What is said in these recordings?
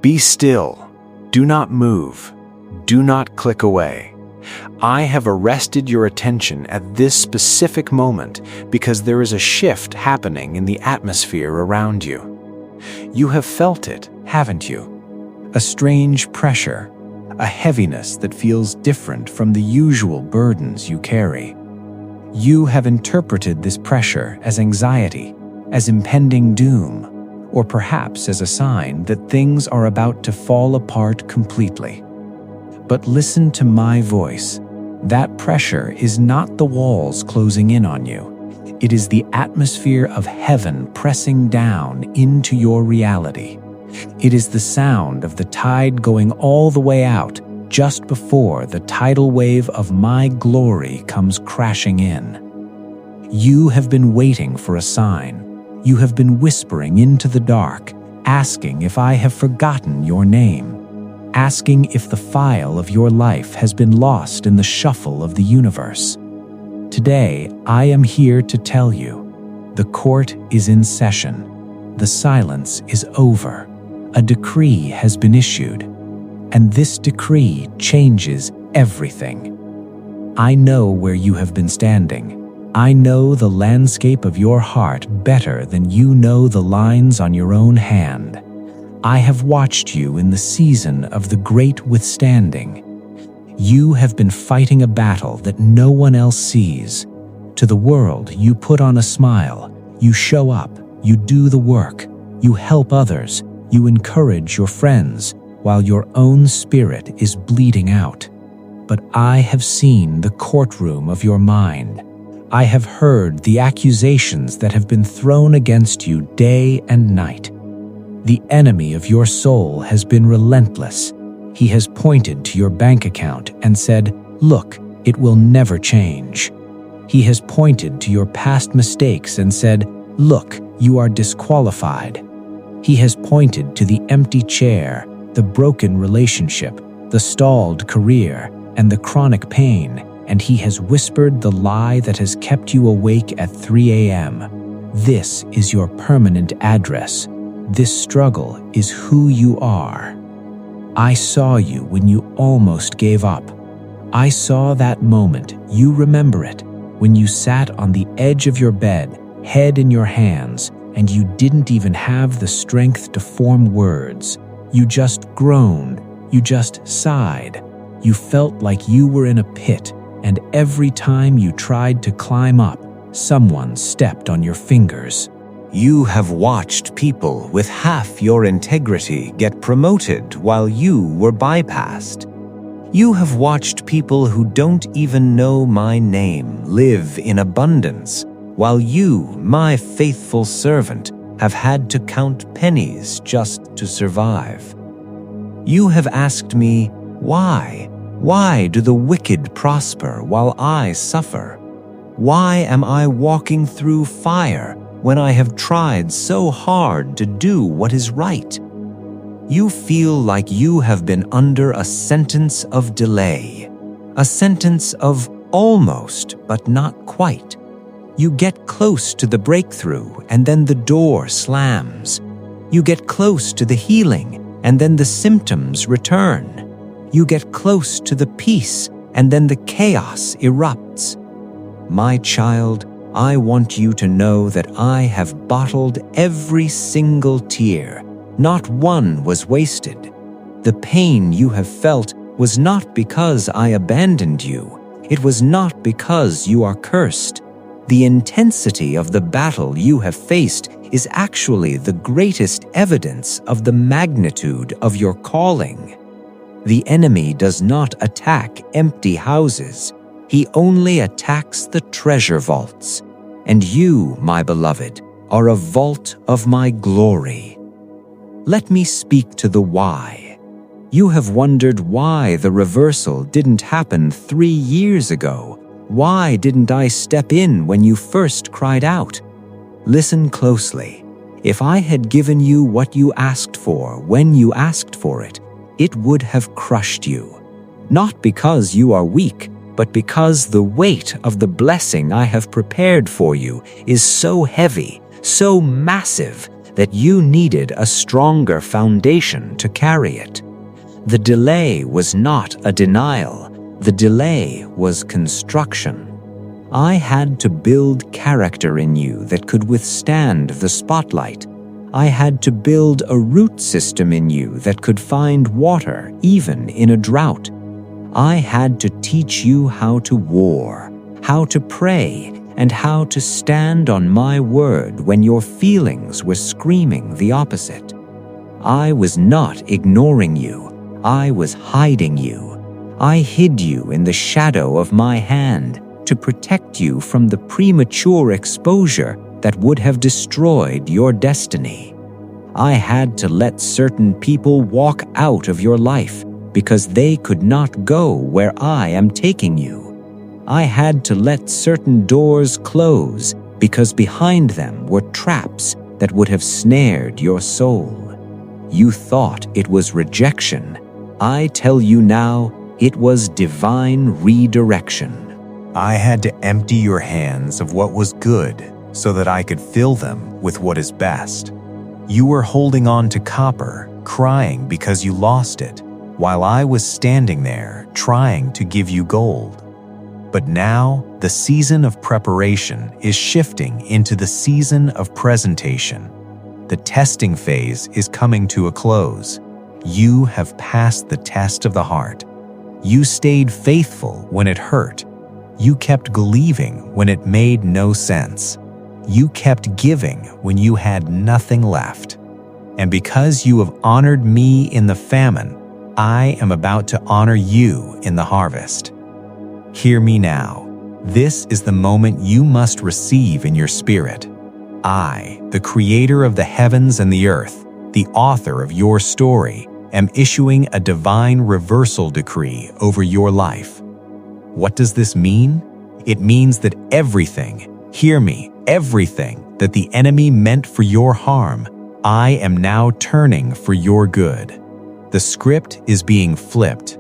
Be still. Do not move. Do not click away. I have arrested your attention at this specific moment because there is a shift happening in the atmosphere around you. You have felt it, haven't you? A strange pressure, a heaviness that feels different from the usual burdens you carry. You have interpreted this pressure as anxiety, as impending doom, or perhaps as a sign that things are about to fall apart completely. But listen to my voice. That pressure is not the walls closing in on you. It is the atmosphere of heaven pressing down into your reality. It is the sound of the tide going all the way out just before the tidal wave of my glory comes crashing in. You have been waiting for a sign. You have been whispering into the dark, asking if I have forgotten your name, asking if the file of your life has been lost in the shuffle of the universe. Today, I am here to tell you, the court is in session. The silence is over. A decree has been issued, and this decree changes everything. I know where you have been standing. I know the landscape of your heart better than you know the lines on your own hand. I have watched you in the season of the great withstanding. You have been fighting a battle that no one else sees. To the world, you put on a smile. You show up. You do the work. You help others. You encourage your friends, while your own spirit is bleeding out. But I have seen the courtroom of your mind. I have heard the accusations that have been thrown against you day and night. The enemy of your soul has been relentless. He has pointed to your bank account and said, "Look, it will never change." He has pointed to your past mistakes and said, "Look, you are disqualified." He has pointed to the empty chair, the broken relationship, the stalled career, and the chronic pain, and he has whispered the lie that has kept you awake at 3 a.m. This is your permanent address. This struggle is who you are. I saw you when you almost gave up. I saw that moment, you remember it, when you sat on the edge of your bed, head in your hands, and you didn't even have the strength to form words. You just groaned, you just sighed. You felt like you were in a pit, and every time you tried to climb up, someone stepped on your fingers. You have watched people with half your integrity get promoted while you were bypassed. You have watched people who don't even know my name live in abundance, while you, my faithful servant, have had to count pennies just to survive. You have asked me, why? Why do the wicked prosper while I suffer? Why am I walking through fire when I have tried so hard to do what is right? You feel like you have been under a sentence of delay, a sentence of almost but not quite. You get close to the breakthrough and then the door slams. You get close to the healing and then the symptoms return. You get close to the peace and then the chaos erupts. My child, I want you to know that I have bottled every single tear. Not one was wasted. The pain you have felt was not because I abandoned you. It was not because you are cursed. The intensity of the battle you have faced is actually the greatest evidence of the magnitude of your calling. The enemy does not attack empty houses. He only attacks the treasure vaults. And you, my beloved, are a vault of my glory. Let me speak to the why. You have wondered why the reversal didn't happen 3 years ago. Why didn't I step in when you first cried out? Listen closely. If I had given you what you asked for when you asked for it, it would have crushed you. Not because you are weak, but because the weight of the blessing I have prepared for you is so heavy, so massive, that you needed a stronger foundation to carry it. The delay was not a denial. The delay was construction. I had to build character in you that could withstand the spotlight. I had to build a root system in you that could find water even in a drought. I had to teach you how to war, how to pray, and how to stand on my word when your feelings were screaming the opposite. I was not ignoring you. I was hiding you. I hid you in the shadow of my hand to protect you from the premature exposure that would have destroyed your destiny. I had to let certain people walk out of your life because they could not go where I am taking you. I had to let certain doors close because behind them were traps that would have snared your soul. You thought it was rejection. I tell you now, it was divine redirection. I had to empty your hands of what was good so that I could fill them with what is best. You were holding on to copper, crying because you lost it, while I was standing there trying to give you gold. But now, the season of preparation is shifting into the season of presentation. The testing phase is coming to a close. You have passed the test of the heart. You stayed faithful when it hurt. You kept believing when it made no sense. You kept giving when you had nothing left. And because you have honored me in the famine, I am about to honor you in the harvest. Hear me now. This is the moment you must receive in your spirit. I, the creator of the heavens and the earth, the author of your story, am issuing a divine reversal decree over your life. What does this mean? It means that everything, hear me, everything that the enemy meant for your harm, I am now turning for your good. The script is being flipped.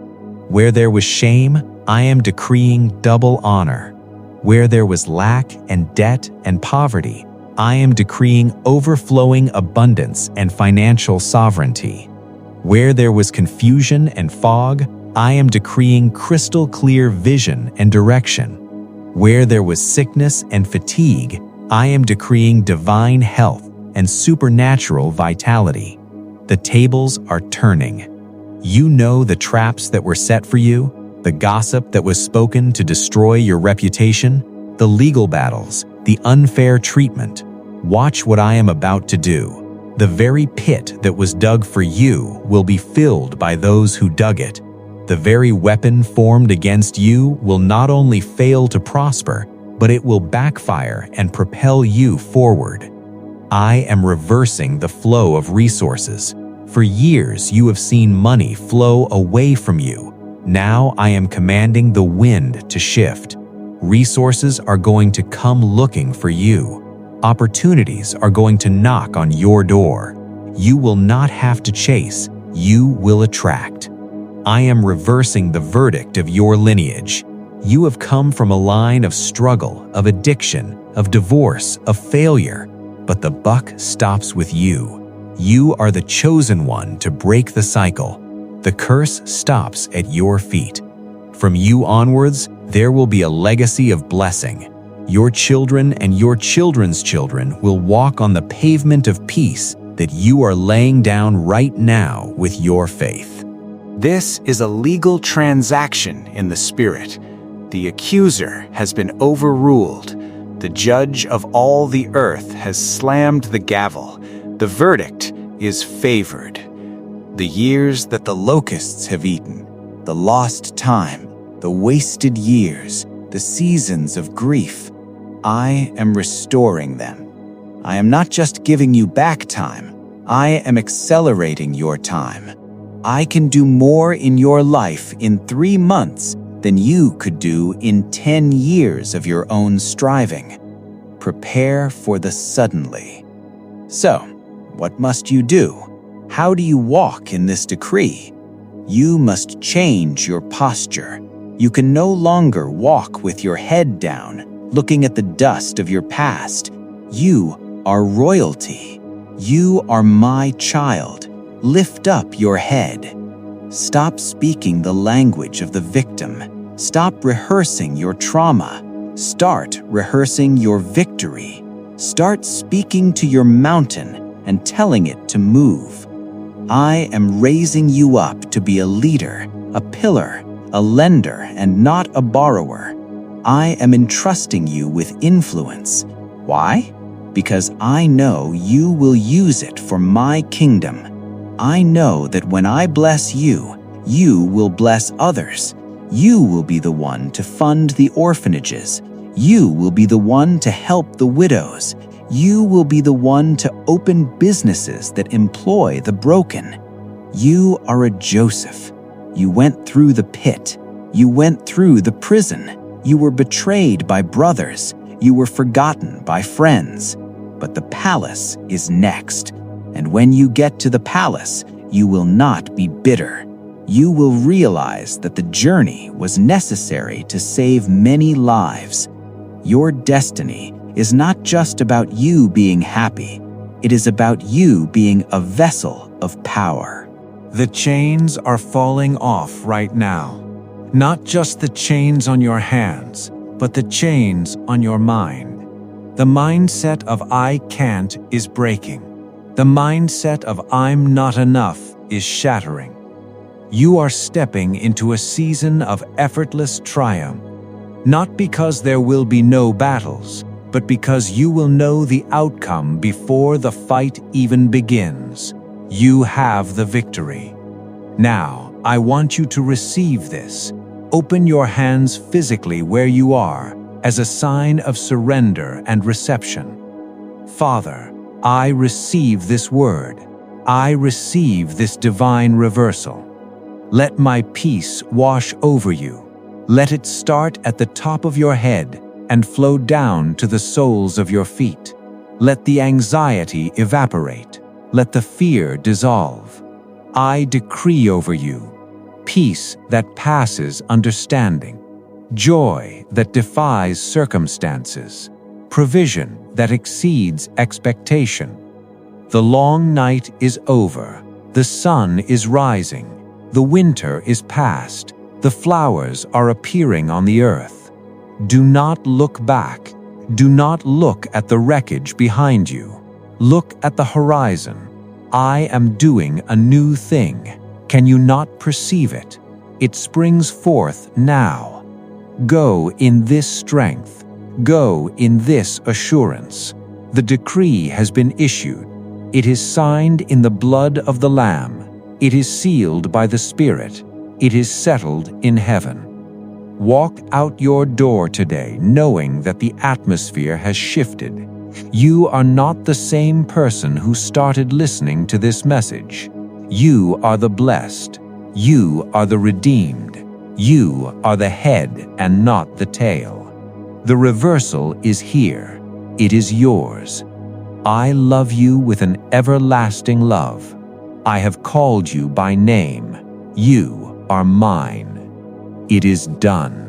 Where there was shame, I am decreeing double honor. Where there was lack and debt and poverty, I am decreeing overflowing abundance and financial sovereignty. Where there was confusion and fog, I am decreeing crystal clear vision and direction. Where there was sickness and fatigue, I am decreeing divine health and supernatural vitality. The tables are turning. You know the traps that were set for you, the gossip that was spoken to destroy your reputation, the legal battles, the unfair treatment. Watch what I am about to do. The very pit that was dug for you will be filled by those who dug it. The very weapon formed against you will not only fail to prosper, but it will backfire and propel you forward. I am reversing the flow of resources. For years, you have seen money flow away from you. Now I am commanding the wind to shift. Resources are going to come looking for you. Opportunities are going to knock on your door. You will not have to chase, you will attract. I am reversing the verdict of your lineage. You have come from a line of struggle, of addiction, of divorce, of failure, but the buck stops with you. You are the chosen one to break the cycle. The curse stops at your feet. From you onwards, there will be a legacy of blessing. Your children and your children's children will walk on the pavement of peace that you are laying down right now with your faith. This is a legal transaction in the spirit. The accuser has been overruled. The judge of all the earth has slammed the gavel. The verdict is favored. The years that the locusts have eaten, the lost time, the wasted years, the seasons of grief, I am restoring them. I am not just giving you back time, I am accelerating your time. I can do more in your life in 3 months than you could do in 10 years of your own striving. Prepare for the suddenly. So, what must you do? How do you walk in this decree? You must change your posture. You can no longer walk with your head down, looking at the dust of your past. You are royalty. You are my child. Lift up your head. Stop speaking the language of the victim. Stop rehearsing your trauma. Start rehearsing your victory. Start speaking to your mountain and telling it to move. I am raising you up to be a leader, a pillar, a lender, and not a borrower. I am entrusting you with influence. Why? Because I know you will use it for my kingdom. I know that when I bless you, you will bless others. You will be the one to fund the orphanages. You will be the one to help the widows. You will be the one to open businesses that employ the broken. You are a Joseph. You went through the pit. You went through the prison. You were betrayed by brothers. You were forgotten by friends. But the palace is next. And when you get to the palace, you will not be bitter. You will realize that the journey was necessary to save many lives. Your destiny is not just about you being happy. It is about you being a vessel of power. The chains are falling off right now. Not just the chains on your hands, but the chains on your mind. The mindset of I can't is breaking. The mindset of I'm not enough is shattering. You are stepping into a season of effortless triumph, not because there will be no battles, but because you will know the outcome before the fight even begins. You have the victory. Now, I want you to receive this. Open your hands physically where you are as a sign of surrender and reception. Father, I receive this word. I receive this divine reversal. Let my peace wash over you. Let it start at the top of your head and flow down to the soles of your feet. Let the anxiety evaporate. Let the fear dissolve. I decree over you peace that passes understanding, joy that defies circumstances, provision that exceeds expectation. The long night is over. The sun is rising. The winter is past. The flowers are appearing on the earth. Do not look back. Do not look at the wreckage behind you. Look at the horizon. I am doing a new thing. Can you not perceive it? It springs forth now. Go in this strength. Go in this assurance. The decree has been issued. It is signed in the blood of the Lamb. It is sealed by the Spirit. It is settled in heaven. Walk out your door today knowing that the atmosphere has shifted. You are not the same person who started listening to this message. You are the blessed. You are the redeemed. You are the head and not the tail. The reversal is here. It is yours. I love you with an everlasting love. I have called you by name. You are mine. It is done.